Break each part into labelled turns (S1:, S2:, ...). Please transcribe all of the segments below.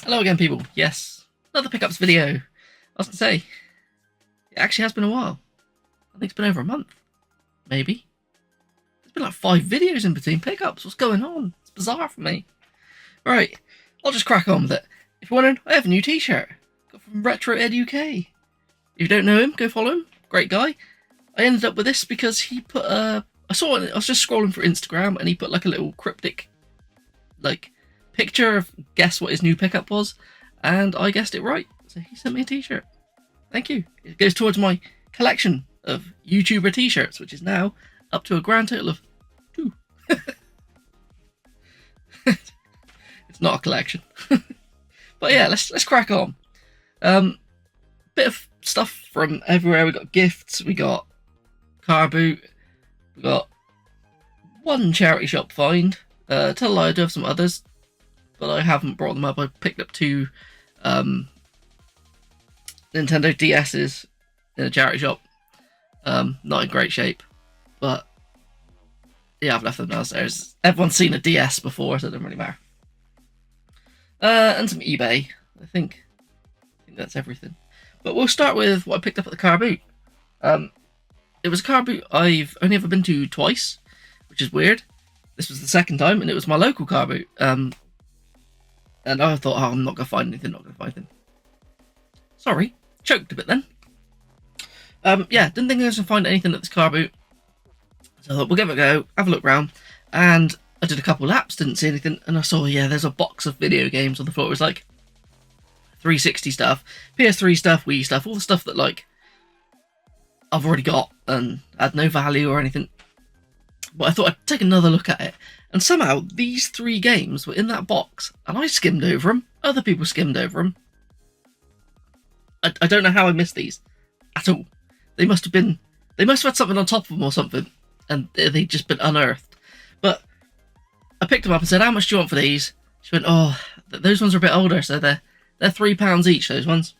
S1: Hello again, people. Yes, another pickups video. I was going to say, it actually has been a while. I think it's been over a month. Maybe. There's been like 5 videos in between pickups. What's going on? It's bizarre for me. Right, I'll just crack on with it. If you're wondering, I have a new t-shirt. Got from Retro Ed UK. If you don't know him, go follow him. Great guy. I ended up with this because he put I was just scrolling through Instagram and he put like a little cryptic, like, picture of guess what his new pickup was, and I guessed it right, so he sent me a t-shirt. Thank you. It goes towards my collection of YouTuber t-shirts, which is now up to a grand total of 2. It's not a collection. But yeah, let's crack on. Bit of stuff from everywhere. We got gifts, we got car boot, we got one charity shop find. Tell a lie, I do have some others, but I haven't brought them up. I picked up 2 Nintendo DS's in a charity shop. Not in great shape, but yeah, I've left them downstairs. Everyone's seen a DS before, so it doesn't really matter. And some eBay. I think that's everything. But we'll start with what I picked up at the car boot. It was a car boot I've only ever been to twice, which is weird. This was the second time, and it was my local car boot. And I thought, oh, I'm not going to find anything, Sorry, choked a bit then. Yeah, didn't think I was going to find anything at this car boot. So I thought, we'll give it a go, have a look round. And I did a couple laps, didn't see anything. And I saw, yeah, there's a box of video games on the floor. It was like 360 stuff, PS3 stuff, Wii stuff, all the stuff that, like, I've already got and had no value or anything. But I thought I'd take another look at it. And somehow, these 3 games were in that box, and I skimmed over them. Other people skimmed over them. I don't know how I missed these at all. They must have had something on top of them or something, and they'd just been unearthed. But I picked them up and said, how much do you want for these? She went, oh, those ones are a bit older, so they're £3 each, those ones.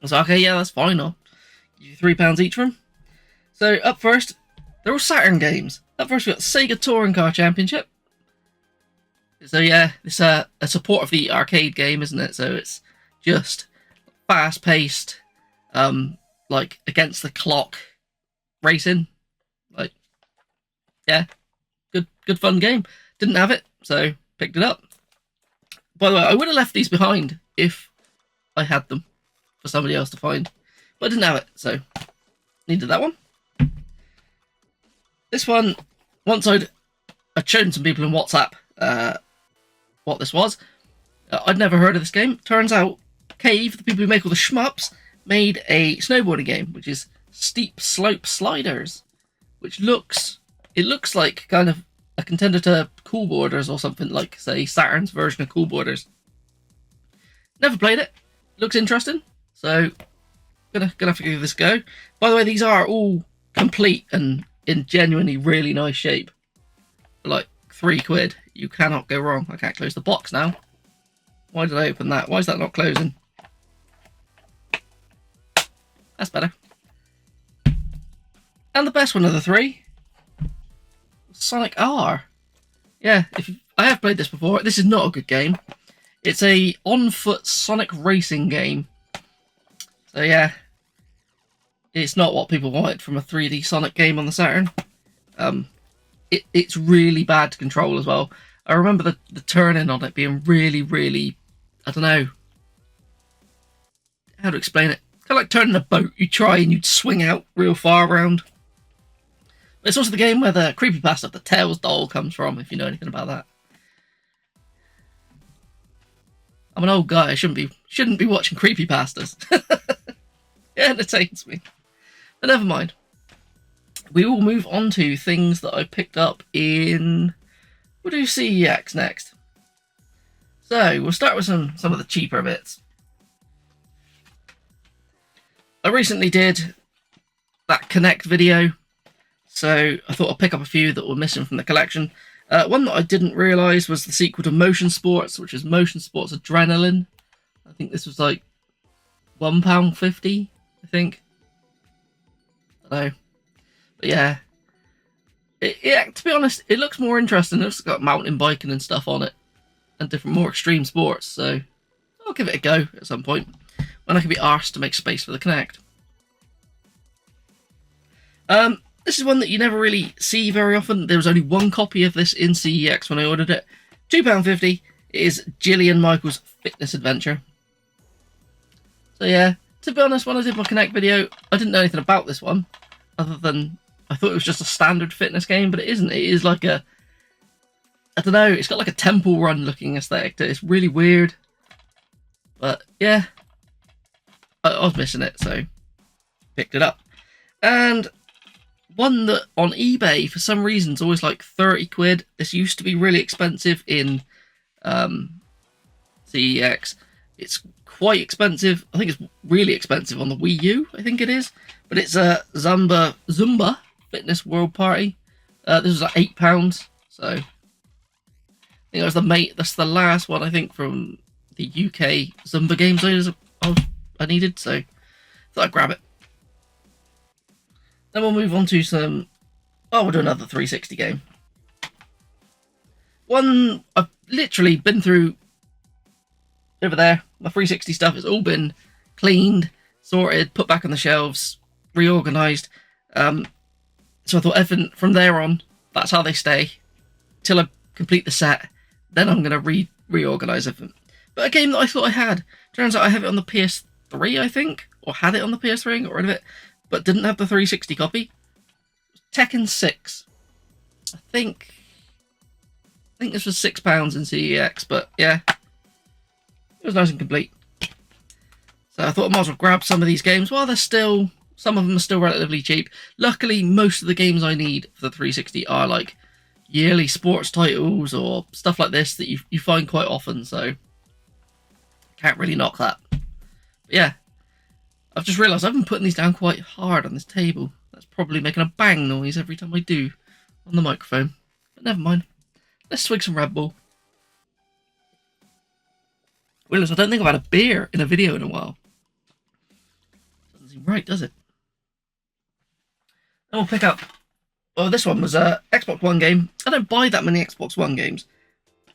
S1: I was like, okay, yeah, that's fine. I'll give you £3 each for them. So up first, they're all Saturn games. Up first, we've got Sega Touring Car Championship. So yeah, it's a support of the arcade game, isn't it? So it's just fast-paced, like against the clock racing. Like, yeah, good fun game. Didn't have it, so picked it up. By the way, I would have left these behind if I had them for somebody else to find, but I didn't have it, so needed that one. This one, once I'd shown some people in WhatsApp what this was, I'd never heard of this game. Turns out, Cave, the people who make all the shmups, made a snowboarding game, which is Steep Slope Sliders, which looks like kind of a contender to Cool Boarders or something, like, say, Saturn's version of Cool Boarders. Never played it. Looks interesting, so gonna have to give this a go. By the way, these are all complete and in genuinely really nice shape. For like £3, you cannot go wrong. I can't close the box now. Why did I open that? Why is that not closing? That's better. And the best one of the 3, Sonic R. Yeah, I have played this before. This is not a good game. It's a on-foot Sonic racing game. So yeah, it's not what people wanted from a 3D Sonic game on the Saturn. It's really bad to control as well. I remember the turning on it being really, really, I don't know how to explain it. Kind of like turning a boat. You try and you'd swing out real far around. But it's also the game where the creepypasta of the Tails doll comes from, if you know anything about that. I'm an old guy. I shouldn't be watching creepypastas. It entertains me. But never mind. We will move on to things that I picked up in... We'll do CEX next. So, we'll start with some of the cheaper bits. I recently did that Connect video, so I thought I'd pick up a few that were missing from the collection. One that I didn't realise was the sequel to Motion Sports, which is Motion Sports Adrenaline. I think this was like £1.50, I think. I don't know. But yeah, to be honest, it looks more interesting. It's got mountain biking and stuff on it, and different, more extreme sports. So I'll give it a go at some point when I can be arsed to make space for the Kinect. This is one that you never really see very often. There was only one copy of this in CEX when I ordered it. £2.50. It is Gillian Michael's Fitness Adventure. So yeah, to be honest, when I did my Kinect video, I didn't know anything about this one, other than I thought it was just a standard fitness game, but it isn't. It is like a, I don't know, it's got like a temple run looking aesthetic to it. It's really weird. But yeah, I was missing it, so picked it up. And one that on eBay, for some reason, is always like 30 quid. This used to be really expensive in CEX. It's quite expensive. I think it's really expensive on the Wii U, I think it is. But it's a Zumba Fitness World Party. This was like £8, so I think that was that's the last one, I think, from the UK Zumba Games I needed, so I thought I'd grab it. Then we'll move on to some... Oh, we'll do another 360 game. One I've literally been through over there. My 360 stuff has all been cleaned, sorted, put back on the shelves, reorganised. So I thought everything from there on, that's how they stay, till I complete the set. Then I'm going to reorganise everything. But a game that I thought I had, turns out I have it on the PS3, I think, or had it on the PS3 and got rid of it, but didn't have the 360 copy. Tekken 6. I think this was £6 in CEX, but yeah, it was nice and complete. So I thought I might as well grab some of these games while they're still, some of them are still relatively cheap. Luckily, most of the games I need for the 360 are like yearly sports titles or stuff like this that you find quite often, so can't really knock that. But yeah, I've just realised I've been putting these down quite hard on this table. That's probably making a bang noise every time I do on the microphone. But never mind. Let's swig some Red Bull. Willis, I don't think I've had a beer in a video in a while. Doesn't seem right, does it? And we'll pick up... Oh, this one was a Xbox One game. I don't buy that many Xbox One games,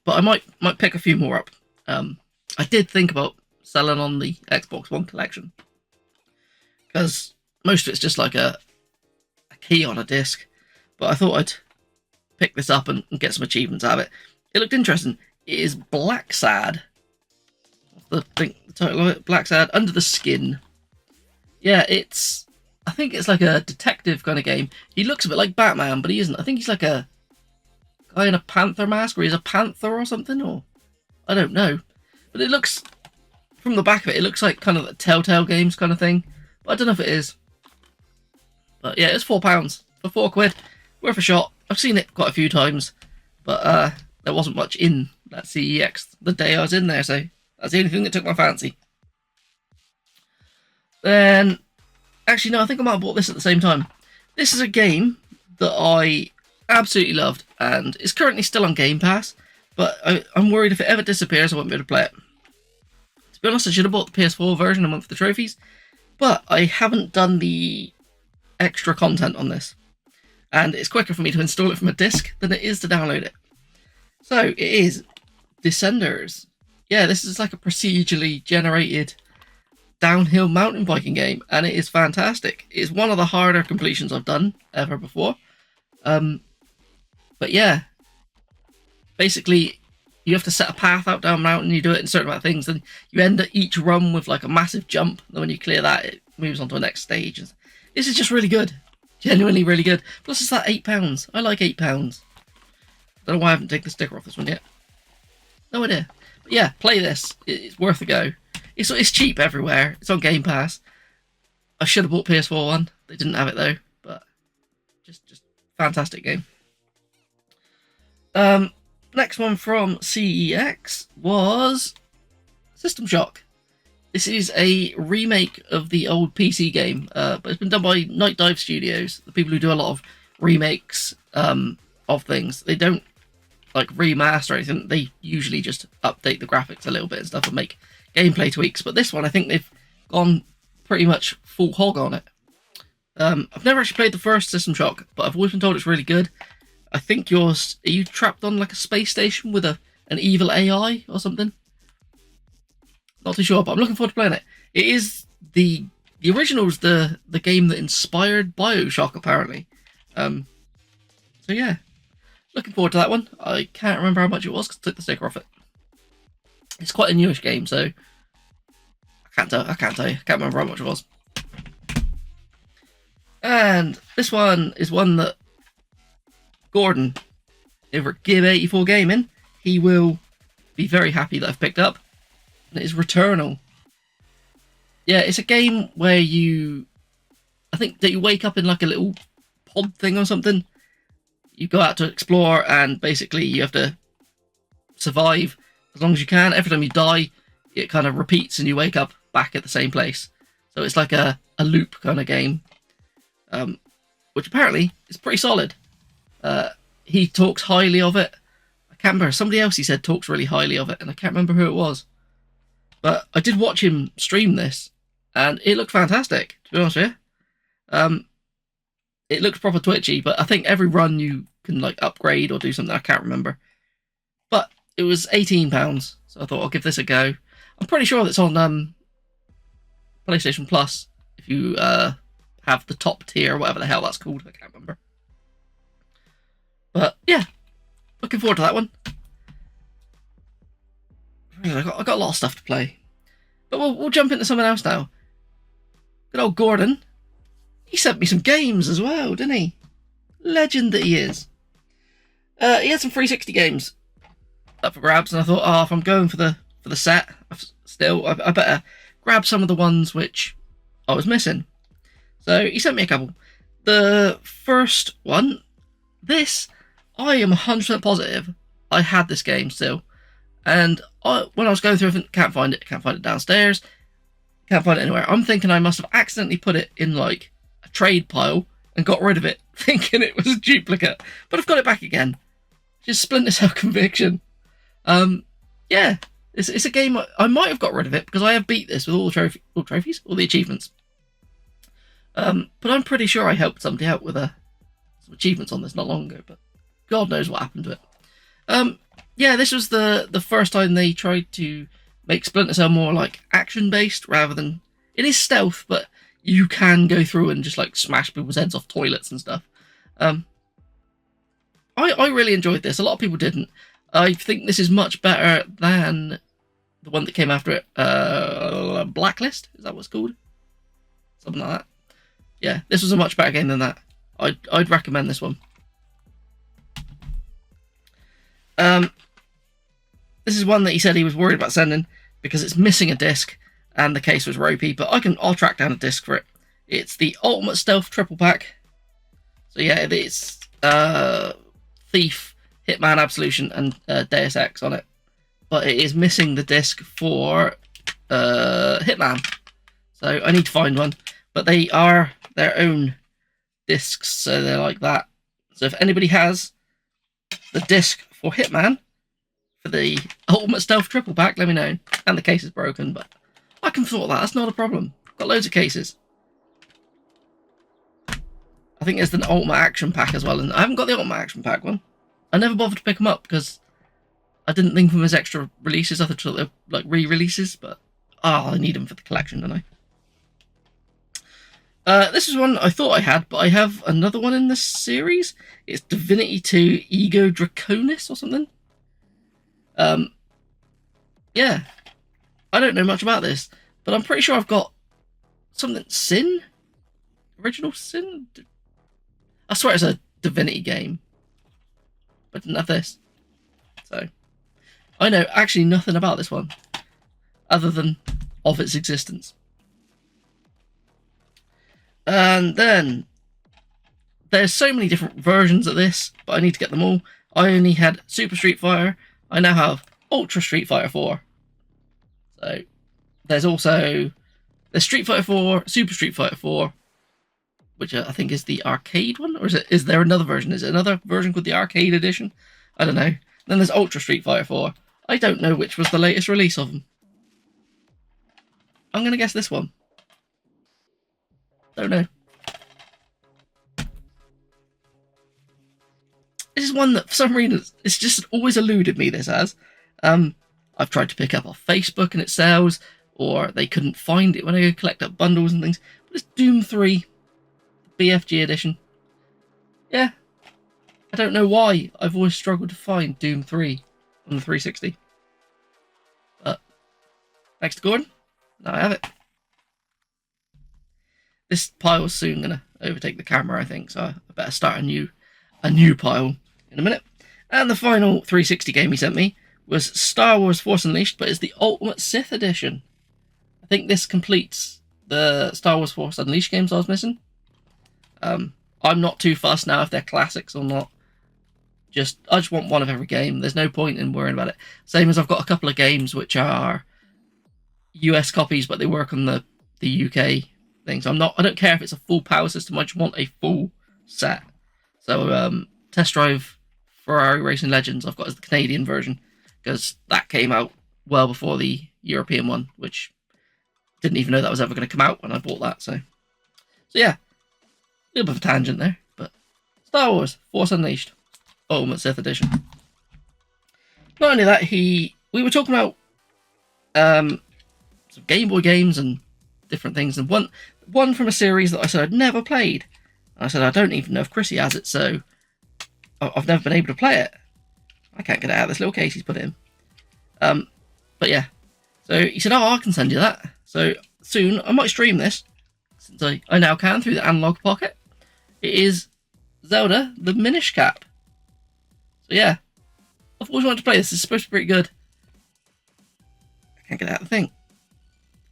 S1: but I might pick a few more up. I did think about selling on the Xbox One collection, because most of it's just like a key on a disc, but I thought I'd pick this up and get some achievements out of it. It looked interesting. It is Black Sad. The title of it, Black Sad, Under the Skin. Yeah, I think it's like a detective kind of game. He looks a bit like Batman, but he isn't. I think he's like a guy in a panther mask, or he's a panther or something, or I don't know. But it looks, from the back of it, it looks like kind of the Telltale Games kind of thing. But I don't know if it is. But yeah, it's £4 for £4. Worth a shot. I've seen it quite a few times, but there wasn't much in that CEX the day I was in there, so that's the only thing that took my fancy. Then, actually no, I think I might have bought this at the same time. This is a game that I absolutely loved, and it's currently still on Game Pass, but I'm worried if it ever disappears I won't be able to play it. To be honest, I should have bought the PS4 version and went for the trophies, but I haven't done the extra content on this, and it's quicker for me to install it from a disc than it is to download it. So it is Descenders. Yeah, this is like a procedurally generated downhill mountain biking game, and it is fantastic. It's one of the harder completions I've done ever before. But yeah, basically you have to set a path out down a mountain, you do it in a certain amount of things, then you end at each run with like a massive jump, and when you clear that it moves on to the next stage. This is just really good. Genuinely really good. Plus it's that £8. I like £8. Don't know why I haven't taken the sticker off this one yet. No idea. But yeah, play this. It's worth a go. It's cheap everywhere. It's on Game Pass. I should have bought PS4 one. They didn't have it though. But just fantastic game. Next one from CEX was System Shock. This is a remake of the old PC game, but it's been done by Night Dive Studios, the people who do a lot of remakes of things. They don't like remaster or anything. They usually just update the graphics a little bit and stuff and make gameplay tweaks. But this one, I think they've gone pretty much full hog on it. I've never actually played the first System Shock, but I've always been told it's really good. I think are you trapped on like a space station with an evil AI or something? Not too sure, but I'm looking forward to playing it. It is the original's the game that inspired BioShock, apparently. So yeah, looking forward to that one. I can't remember how much it was because I took the sticker off it. It's quite a newish game, so I can't tell you. I can't remember how much it was. And this one is one that Gordon over at Gib84 Gaming, he will be very happy that I've picked up. And it is Returnal. Yeah, it's a game where I think that you wake up in like a little pod thing or something. You go out to explore and basically you have to survive as long as you can. Every time you die, it kind of repeats and you wake up back at the same place. So it's like a loop kind of game, which apparently is pretty solid. He talks highly of it. I can't remember. Somebody else he said talks really highly of it, and I can't remember who it was. But I did watch him stream this, and it looked fantastic, to be honest with you. It looked proper twitchy, but I think every run you can like upgrade or do something. I can't remember. But it was £18, so I thought I'll give this a go. I'm pretty sure that's on PlayStation Plus, if you have the top tier, whatever the hell that's called. I can't remember. But yeah, looking forward to that one. I got a lot of stuff to play. But we'll jump into something else now. Good old Gordon. He sent me some games as well, didn't he? Legend that he is. He had some 360 games up for grabs, and I thought, if I'm going for the set, I better grab some of the ones which I was missing. So he sent me a couple. The first one, this, I am 100% positive I had this game still. And when I was going through it, can't find it downstairs, can't find it anywhere. I'm thinking I must have accidentally put it in like a trade pile and got rid of it, thinking it was a duplicate. But I've got it back again. Just Splinter Cell Conviction. Yeah, it's a game I might have got rid of it because I have beat this with all the trophies, all the achievements. But I'm pretty sure I helped somebody out with some achievements on this not long ago, but God knows what happened to it. Yeah, this was the first time they tried to make Splinter Cell more like action-based rather than... It is stealth, but you can go through and just like smash people's heads off toilets and stuff. I really enjoyed this. A lot of people didn't. I think this is much better than the one that came after it. Blacklist? Is that what it's called? Something like that. Yeah, this was a much better game than that. I'd recommend this one. This is one that he said he was worried about sending because it's missing a disc and the case was ropey, but I'll track down a disc for it. It's the Ultimate Stealth Triple Pack. So yeah, it's Thief, Hitman Absolution, and Deus Ex on it. But it is missing the disc for Hitman. So I need to find one. But they are their own discs, so they're like that. So if anybody has the disc for Hitman, for the Ultimate Stealth Triple Pack, let me know. And the case is broken, but I can sort that. That's not a problem. Got loads of cases. I think there's the Ultimate Action Pack as well, and I haven't got the Ultimate Action Pack one. I never bothered to pick them up because I didn't think of them as extra releases. I thought they were like re-releases, but I need them for the collection, don't I? This is one I thought I had, but I have another one in this series. It's Divinity 2 Ego Draconis or something. Yeah. I don't know much about this, but I'm pretty sure I've got something Sin? Original Sin? I swear it's a Divinity game. But I didn't have this. So, I know actually nothing about this one, other than of its existence. And then there's so many different versions of this, but I need to get them all. I only had Super Street Fighter. I now have Ultra Street Fighter 4. So there's Street Fighter 4, Super Street Fighter 4, which I think is the arcade one, or is there another version? Is it another version called the arcade edition? I don't know. Then there's Ultra Street Fighter 4. I don't know which was the latest release of them. I'm gonna guess this one. Don't know. This is one that for some reason it's just always eluded me. This has. I've tried to pick up off Facebook and it sells. or they couldn't find it when I go collect up bundles and things. But it's Doom 3 BFG edition. Yeah, I don't know why I've always struggled to find Doom 3 on the 360. But thanks to Gordon, now I have it. This pile's soon gonna overtake the camera, I think, so I better start a new pile in a minute. And the final 360 game he sent me was Star Wars Force Unleashed, but it's the Ultimate Sith Edition. I think this completes the Star Wars Force Unleashed games I was missing. I'm not too fussed now if they're classics or not. I just want one of every game. There's no point in worrying about it. Same as I've got a couple of games which are US copies, but they work on the UK thing. So I don't care if it's a full power system. I just want a full set. So Test Drive Ferrari Racing Legends I've got as the Canadian version, because that came out well before the European one, which didn't even know that was ever going to come out when I bought that. So yeah, a little bit of a tangent there, but Star Wars Force Unleashed Ultimate Sith Edition. Not only that, we were talking about some Game Boy games and different things, and one from a series that I said I'd never played. And I said I don't even know if Chrissy has it, so I've never been able to play it. I can't get it out of this little case he's put it in. But yeah, so he said, I can send you that. So soon I might stream this, since I now can through the Analog Pocket. It is Zelda the Minish Cap. So yeah, I've always wanted to play this. It's supposed to be pretty good. I can't get it out of the thing.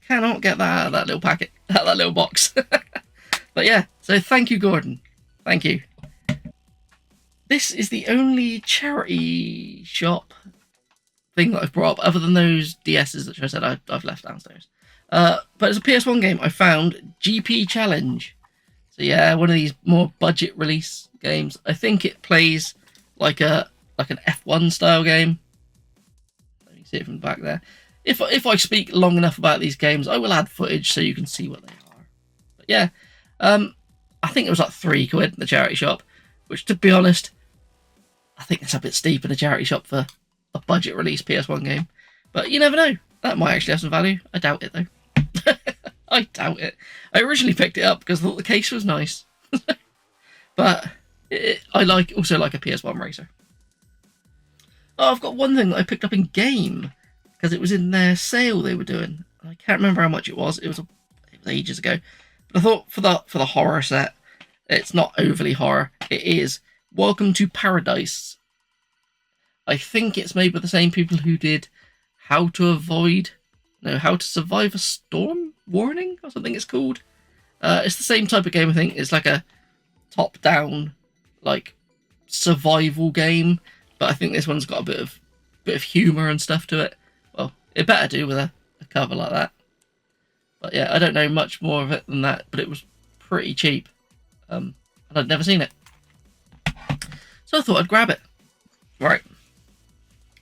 S1: Cannot get that out of that little packet, out of that little box. But yeah, so thank you, Gordon. Thank you. This is the only charity shop thing that I've brought up, other than those DSs that I said I've left downstairs. But it's a PS1 game I found, GP Challenge. So yeah, one of these more budget release games. I think it plays like an F1 style game. Let me see it from the back there. If I speak long enough about these games, I will add footage so you can see what they are. But yeah, I think it was like £3 in the charity shop, which, to be honest, I think it's a bit steep in a charity shop for a budget release PS1 game. But you never know. That might actually have some value. I doubt it, though. I doubt it. I originally picked it up because I thought the case was nice. But I also like a PS1 racer. Oh, I've got one thing that I picked up in game, because it was in their sale they were doing. I can't remember how much it was. It was ages ago. But I thought for the horror set, it's not overly horror. It is Welcome to Paradise. I think it's made by the same people who did How to Survive a Storm Warning, or something it's called. It's the same type of game, I think. It's like a top-down, like, survival game, but I think this one's got a bit of humour and stuff to it. Well, it better do with a cover like that. But yeah, I don't know much more of it than that, but it was pretty cheap. And I'd never seen it. So I thought I'd grab it. Right.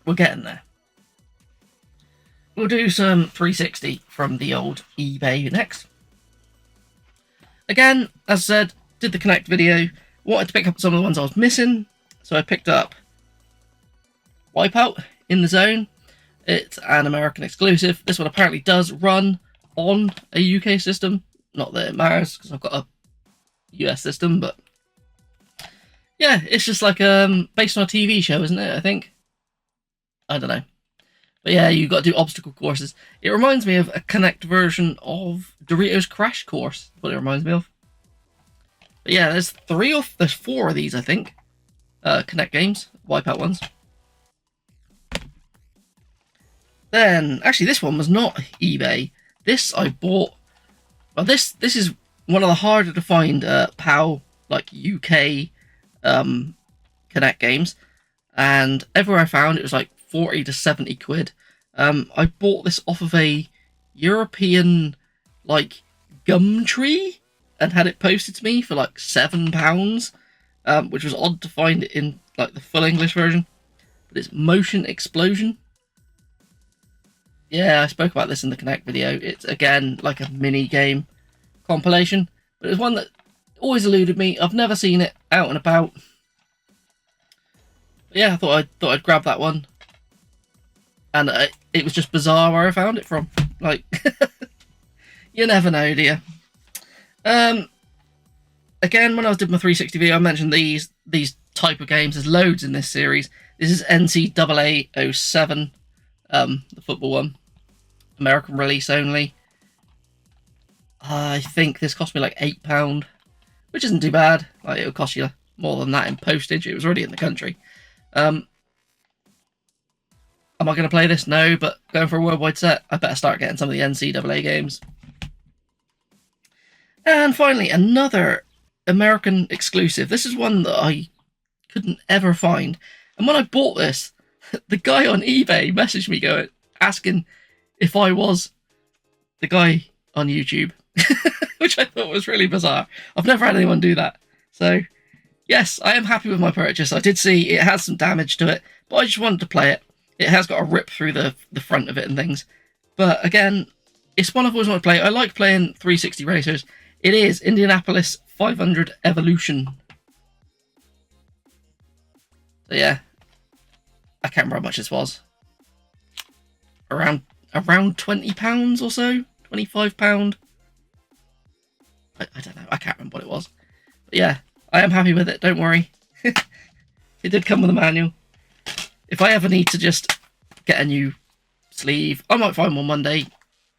S1: We're getting there. We'll do some 360 from the old eBay next. Again, as I said, did the Connect video. Wanted to pick up some of the ones I was missing. So I picked up Wipeout in the Zone. It's an American exclusive. This one apparently does run on a UK system. Not that it matters, because I've got a US system, but yeah, it's just like based on a TV show, isn't it? I think. I don't know. But yeah, you've got to do obstacle courses. It reminds me of a Connect version of Doritos Crash Course. That's what it reminds me of. But yeah, there's 4 of these, I think. Connect games, Wipeout ones. Then, actually, this one was not eBay. This I bought. Well, this is one of the harder to find PAL, like UK Connect games. And everywhere I found it was like 40 to 70 quid. I bought this off of a European, like, gum tree and had it posted to me for like £7, which was odd to find it in like the full English version. But it's Motion Explosion. Yeah, I spoke about this in the Connect video. It's, again, like a mini game compilation, but it's one that always eluded me. I've never seen it out and about. But yeah, I thought I'd grab that one, and it was just bizarre where I found it from. Like, you never know, do you? Again, when I was doing my 360 video, I mentioned these type of games. There's loads in this series. This is NCAA 07, the football one. American release only. I think this cost me like £8, which isn't too bad. Like, it'll cost you more than that in postage. It was already in the country. Am I going to play this? No, but going for a worldwide set, I better start getting some of the NCAA games. And finally, another American exclusive. This is one that I couldn't ever find. And when I bought this, the guy on eBay messaged me asking if I was the guy on YouTube, which I thought was really bizarre. I've never had anyone do that. So, yes, I am happy with my purchase. I did see it has some damage to it, but I just wanted to play it. It has got a rip through the front of it and things. But again, it's one I've always wanted to play. I like playing 360 racers. It is Indianapolis 500 Evolution. So yeah, I can't remember how much this was. Around £20 or so, £25. I don't know. I can't remember what it was. But yeah, I am happy with it. Don't worry. It did come with a manual. If I ever need to just get a new sleeve, I might find one one day.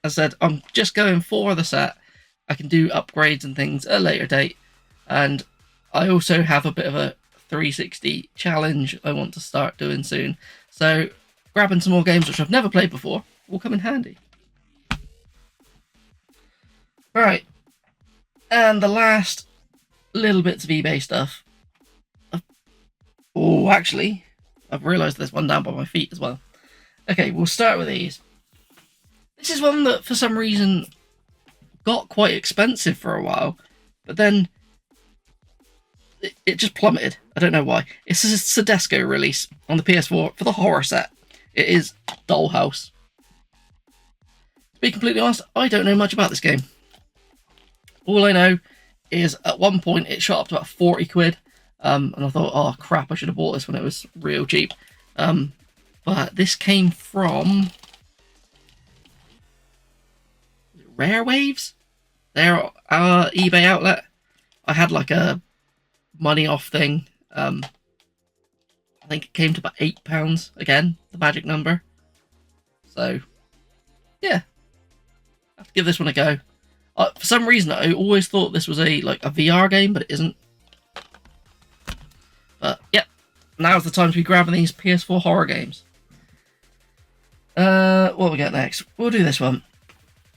S1: As I said, I'm just going for the set. I can do upgrades and things at a later date. And I also have a bit of a 360 challenge I want to start doing soon. So grabbing some more games which I've never played before will come in handy. Right. And the last little bits of eBay stuff. Oh, actually, I've realised there's one down by my feet as well. Okay, we'll start with these. This is one that, for some reason, got quite expensive for a while, but then it just plummeted. I don't know why. It's a Sedesco release on the PS4 for the horror set. It is Dollhouse. To be completely honest, I don't know much about this game. All I know is at one point it shot up to about 40 quid. And I thought, oh crap, I should have bought this when it was real cheap. But this came from Rare Waves, their eBay outlet. I had like a money off thing. I think it came to about £8 again, the magic number. So yeah, I have to give this one a go. For some reason, I always thought this was a VR game, but it isn't. But yeah, now's the time to be grabbing these PS4 horror games. What we got next? We'll do this one.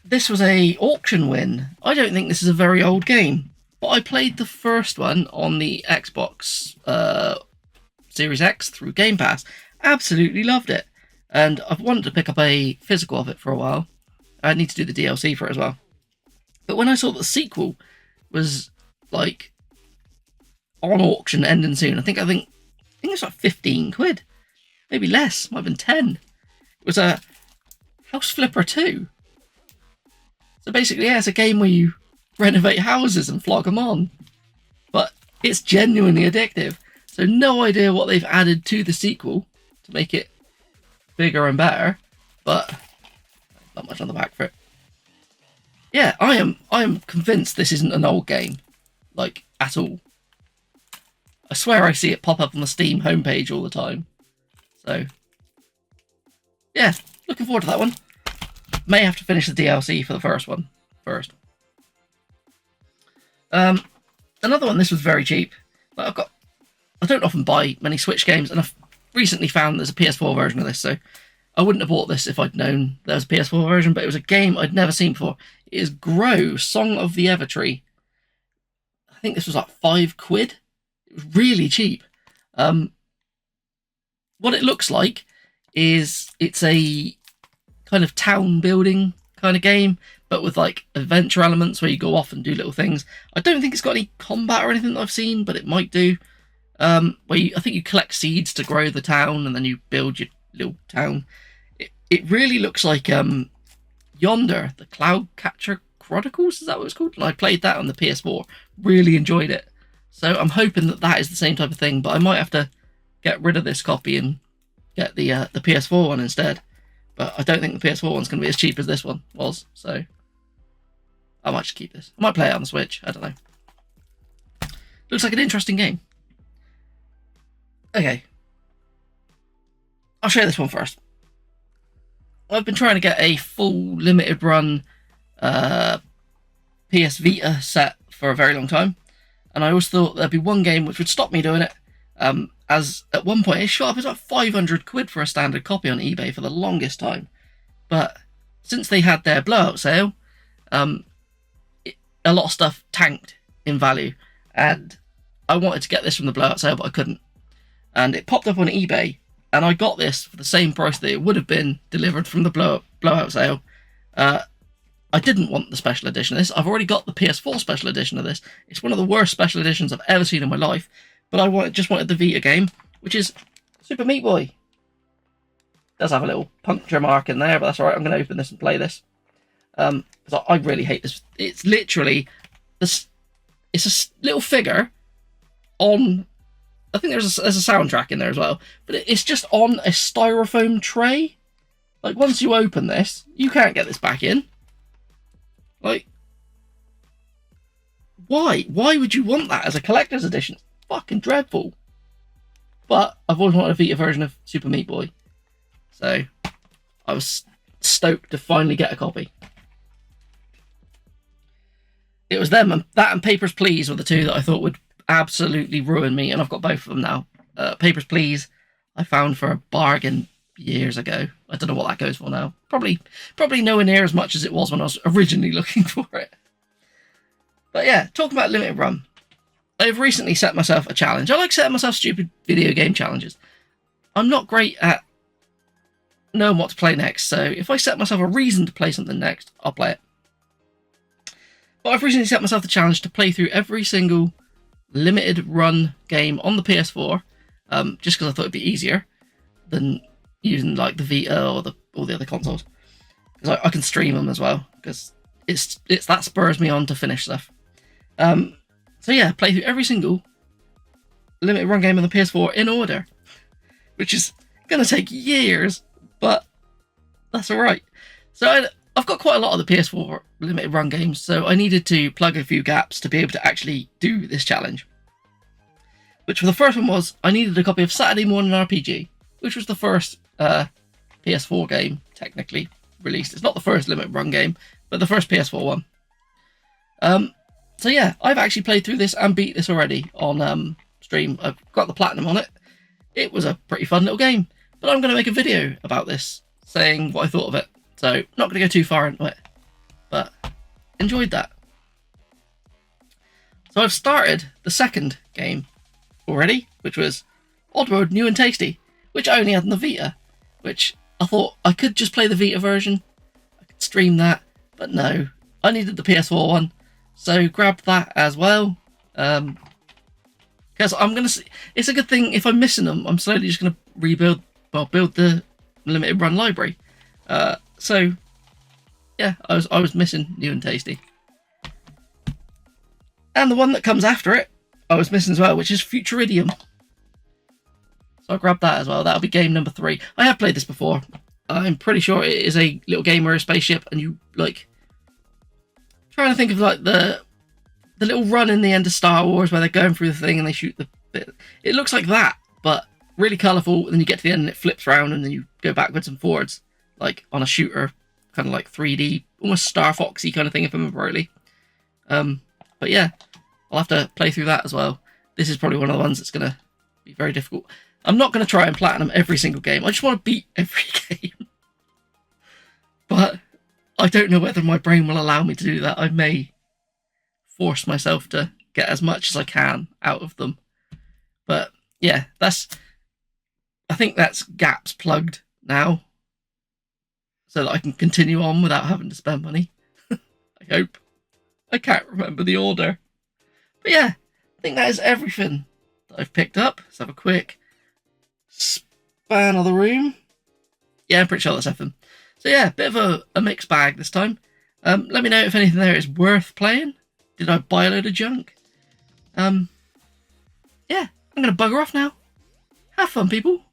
S1: This was a auction win. I don't think this is a very old game, but I played the first one on the Xbox Series X through Game Pass. Absolutely loved it, and I've wanted to pick up a physical of it for a while. I need to do the DLC for it as well. But when I saw that the sequel was like on auction ending soon, I think it's like 15 quid, maybe less, might have been 10. It was a House Flipper 2. So basically, yeah, it's a game where you renovate houses and flog them on, but it's genuinely addictive. So no idea what they've added to the sequel to make it bigger and better, but not much on the back for it. Yeah, I am convinced this isn't an old game, like, at all. I swear I see it pop up on the Steam homepage all the time. So, yeah, looking forward to that one. May have to finish the DLC for the first one first. Another one, this was very cheap. I don't often buy many Switch games, and I've recently found there's a PS4 version of this, so I wouldn't have bought this if I'd known there was a PS4 version, but it was a game I'd never seen before. It is Grow, Song of the Evertree. I think this was like 5 quid. It was really cheap. What it looks like is it's a kind of town building kind of game, but with like adventure elements where you go off and do little things. I don't think it's got any combat or anything that I've seen, but it might do. I think you collect seeds to grow the town, and then you build your little town. It really looks like Yonder, the Cloud Catcher Chronicles, is that what it's called? And I played that on the PS4, really enjoyed it. So I'm hoping that is the same type of thing, but I might have to get rid of this copy and get the PS4 one instead. but I don't think the PS4 one's going to be as cheap as this one was, so I might just keep this. I might play it on the Switch, I don't know. Looks like an interesting game. Okay. I'll show you this one first. I've been trying to get a full limited run PS Vita set for a very long time, and I always thought there'd be one game which would stop me doing it, as at one point it shot up as like 500 quid for a standard copy on eBay for the longest time. But since they had their blowout sale, a lot of stuff tanked in value, and I wanted to get this from the blowout sale, but I couldn't. And it popped up on eBay, and I got this for the same price that it would have been delivered from the blowout sale. I didn't want the special edition of this. I've already got the PS4 special edition of this. It's one of the worst special editions I've ever seen in my life. But I just wanted the Vita game, which is Super Meat Boy. It does have a little puncture mark in there, but that's alright. I'm going to open this and play this. Because I really hate this. It's literally this. It's a little figure on. I think there's a soundtrack in there as well, but it's just on a styrofoam tray. Like, once you open this, you can't get this back in. Like, why? Why would you want that as a collector's edition? It's fucking dreadful. But I've always wanted a Vita version of Super Meat Boy, so I was stoked to finally get a copy. It was them, and that and Papers, Please were the two that I thought would absolutely ruin me, and I've got both of them now. Papers, Please I found for a bargain years ago. I don't know what that goes for now. Probably nowhere near as much as it was when I was originally looking for it. But yeah, talking about limited run, I've recently set myself a challenge. I like setting myself stupid video game challenges. I'm not great at knowing what to play next, so if I set myself a reason to play something next, I'll play it. But I've recently set myself the challenge to play through every single limited run game on the PS4, just because I thought it'd be easier than using like the Vita or all the other consoles, because I can stream them as well, because it's that spurs me on to finish stuff. So yeah, play through every single limited run game on the PS4 in order, which is gonna take years, but that's alright. So I've got quite a lot of the PS4 limited run games, so I needed to plug a few gaps to be able to actually do this challenge. Which for the first one was, I needed a copy of Saturday Morning RPG, which was the first PS4 game technically released. It's not the first limited run game, but the first PS4 one. So yeah, I've actually played through this and beat this already on stream. I've got the platinum on it. It was a pretty fun little game, but I'm going to make a video about this, saying what I thought of it. So not going to go too far into it, but enjoyed that. So I've started the second game already, which was Oddworld New and Tasty, which I only had on the Vita, which I thought I could just play the Vita version, I could stream that, but no, I needed the PS4 one, so grabbed that as well, because I'm going to see, it's a good thing if I'm missing them, I'm slowly just going to build the limited run library. So yeah, I was missing New and Tasty, and the one that comes after it I was missing as well, which is Futuridium. So I grabbed that as well. That'll be game number 3. I have played this before. I'm pretty sure it is a little game where a spaceship, and you like trying to think of like the little run in the end of Star Wars where they're going through the thing and they shoot the bit. It looks like that, but really colourful. And then you get to the end and it flips around, and then you go backwards and forwards like on a shooter, kind of like 3D, almost Star Foxy kind of thing if I remember rightly. But yeah, I'll have to play through that as well. This is probably one of the ones that's going to be very difficult. I'm not going to try and platinum every single game. I just want to beat every game. But I don't know whether my brain will allow me to do that. I may force myself to get as much as I can out of them. But yeah, I think that's gaps plugged now, so that I can continue on without having to spend money. I hope. I can't remember the order. But yeah, I think that is everything that I've picked up. Let's have a quick span of the room. Yeah, I'm pretty sure that's everything. So yeah, bit of a mixed bag this time. Let me know if anything there is worth playing. Did I buy a load of junk? Yeah, I'm going to bugger off now. Have fun, people.